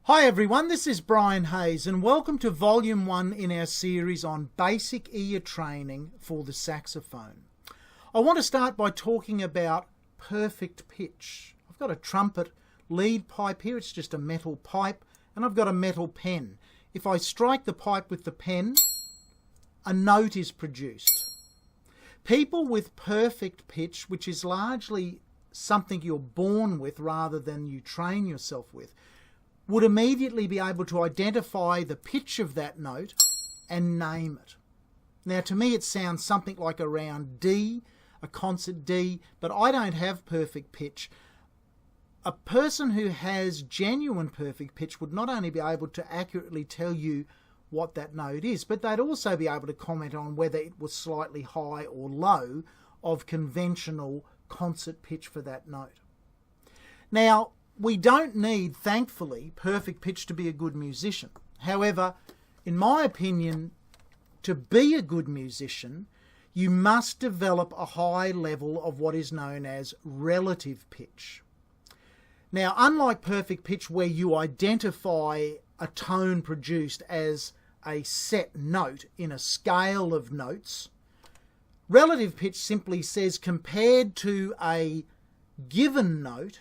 Hi everyone, this is Brian Hayes and welcome to Volume 1 in our series on basic ear training for the saxophone. I want to start by talking about perfect pitch. I've got a trumpet lead pipe here, it's just a metal pipe, and I've got a metal pen. If I strike the pipe with the pen, a note is produced. People with perfect pitch, which is largely something you're born with rather than you train yourself with, would immediately be able to identify the pitch of that note and name it. Now to me it sounds something like around D, a concert D, but I don't have perfect pitch. A person who has genuine perfect pitch would not only be able to accurately tell you what that note is, but they'd also be able to comment on whether it was slightly high or low of conventional concert pitch for that note. Now, we don't need, thankfully, perfect pitch to be a good musician. However, in my opinion, to be a good musician, you must develop a high level of what is known as relative pitch. Now, unlike perfect pitch where you identify a tone produced as a set note in a scale of notes, relative pitch simply says compared to a given note,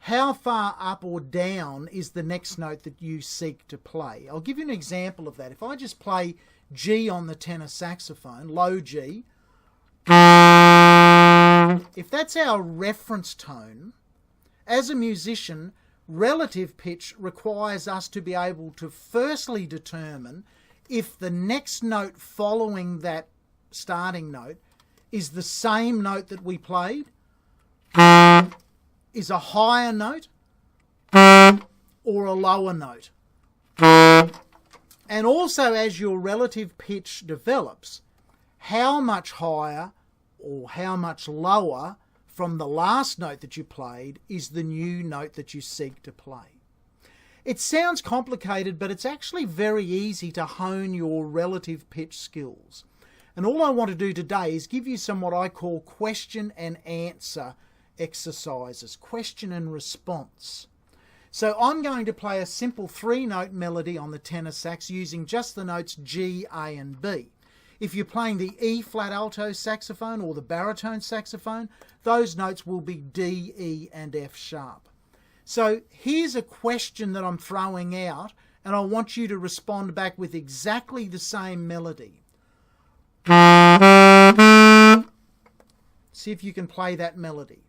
how far up or down is the next note that you seek to play? I'll give you an example of that. If I just play G on the tenor saxophone, low G, if that's our reference tone, as a musician, relative pitch requires us to be able to firstly determine if the next note following that starting note is the same note that we played, is a higher note or a lower note. And also, as your relative pitch develops, how much higher or how much lower from the last note that you played is the new note that you seek to play. It sounds complicated, but it's actually very easy to hone your relative pitch skills. And all I want to do today is give you some what I call question and answer exercises, question and response. So I'm going to play a simple 3-note melody on the tenor sax using just the notes G, A and B. If you're playing the E flat alto saxophone or the baritone saxophone, those notes will be D, E and F sharp. So here's a question that I'm throwing out and I want you to respond back with exactly the same melody. See if you can play that melody.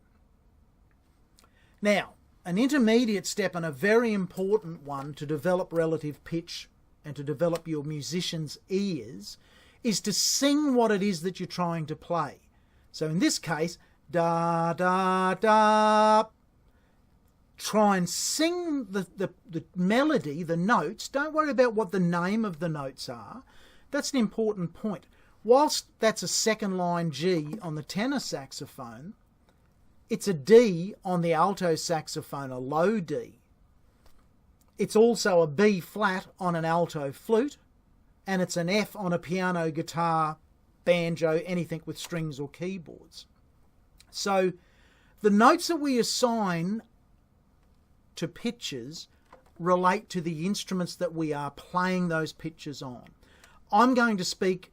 Now, an intermediate step and a very important one to develop relative pitch and to develop your musician's ears is to sing what it is that you're trying to play. So in this case, da, da, da. Try and sing the melody, the notes. Don't worry about what the name of the notes are. That's an important point. Whilst that's a second line G on the tenor saxophone, it's a D on the alto saxophone, a low D. It's also a B flat on an alto flute, and it's an F on a piano, guitar, banjo, anything with strings or keyboards. So the notes that we assign to pitches relate to the instruments that we are playing those pitches on. I'm going to speak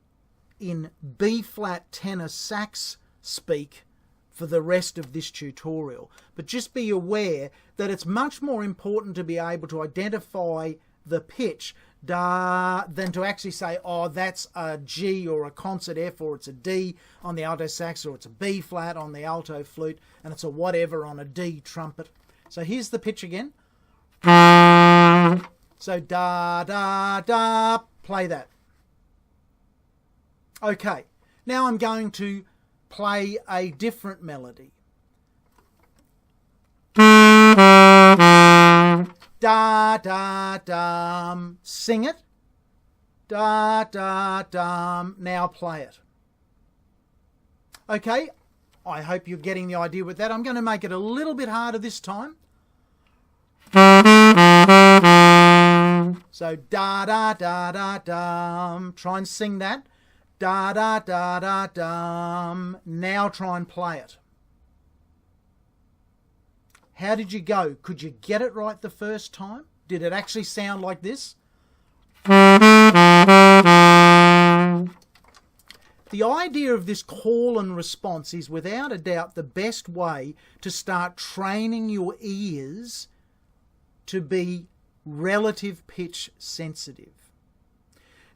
in B flat tenor sax speak for the rest of this tutorial. But just be aware that it's much more important to be able to identify the pitch da than to actually say, oh, that's a G or a concert F, or it's a D on the alto sax, or it's a B flat on the alto flute, and it's a whatever on a D trumpet. So here's the pitch again. So da, da, da, play that. Okay, now I'm going to play a different melody. Da, da, dum. Sing it. Da, da, dum. Now play it. Okay, I hope you're getting the idea with that. I'm going to make it a little bit harder this time. So da, da, da, da, dum. Try and sing that. Da, da, da, da, dum. Now try and play it. How did you go? Could you get it right the first time? Did it actually sound like this? The idea of this call and response is without a doubt the best way to start training your ears to be relative pitch sensitive.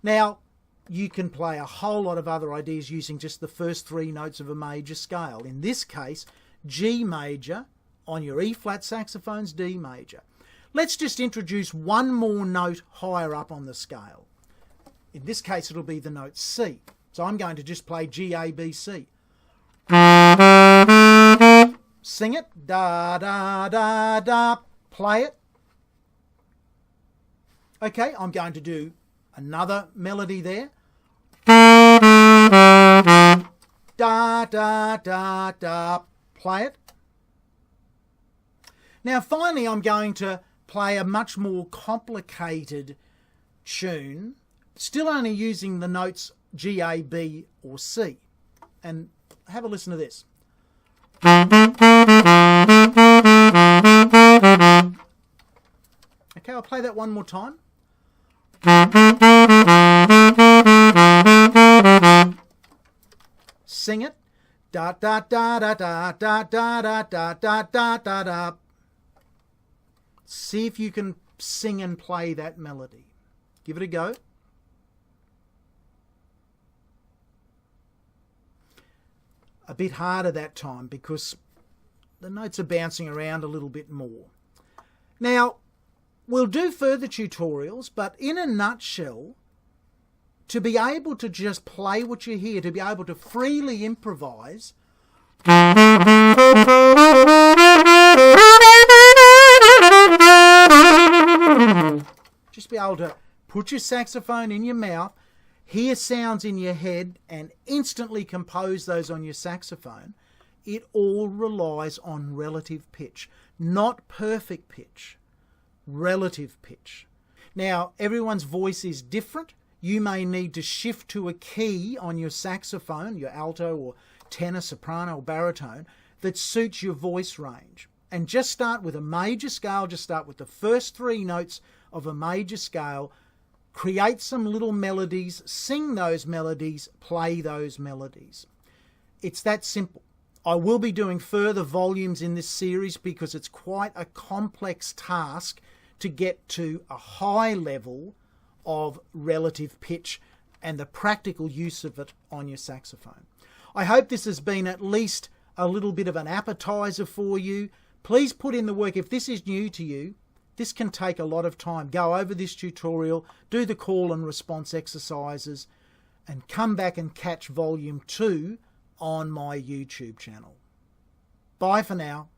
Now, you can play a whole lot of other ideas using just the first 3 notes of a major scale. In this case, G major on your E-flat saxophone's D major. Let's just introduce one more note higher up on the scale. In this case, it'll be the note C. So I'm going to just play G, A, B, C. Sing it. Da, da, da, da. Play it. Okay, I'm going to do another melody there. Da, da, da, da. Play it. Now finally I'm going to play a much more complicated tune, still only using the notes G, A, B or C. And have a listen to this. Okay, I'll play that one more time. Sing it. Da da da da da da da da da da da da da. See if you can sing and play that melody. Give it a go. A bit harder that time because the notes are bouncing around a little bit more. Now, we'll do further tutorials, but in a nutshell, to be able to just play what you hear, to be able to freely improvise, just be able to put your saxophone in your mouth, hear sounds in your head and instantly compose those on your saxophone. It all relies on relative pitch, not perfect pitch, relative pitch. Now, everyone's voice is different. You may need to shift to a key on your saxophone, your alto or tenor, soprano or baritone, that suits your voice range. And just start with a major scale, just start with the first 3 notes of a major scale, create some little melodies, sing those melodies, play those melodies. It's that simple. I will be doing further volumes in this series because it's quite a complex task to get to a high level of relative pitch and the practical use of it on your saxophone. I hope this has been at least a little bit of an appetizer for you. Please put in the work. If this is new to you, this can take a lot of time. Go over this tutorial, do the call and response exercises, and come back and catch volume 2 on my YouTube channel. Bye for now.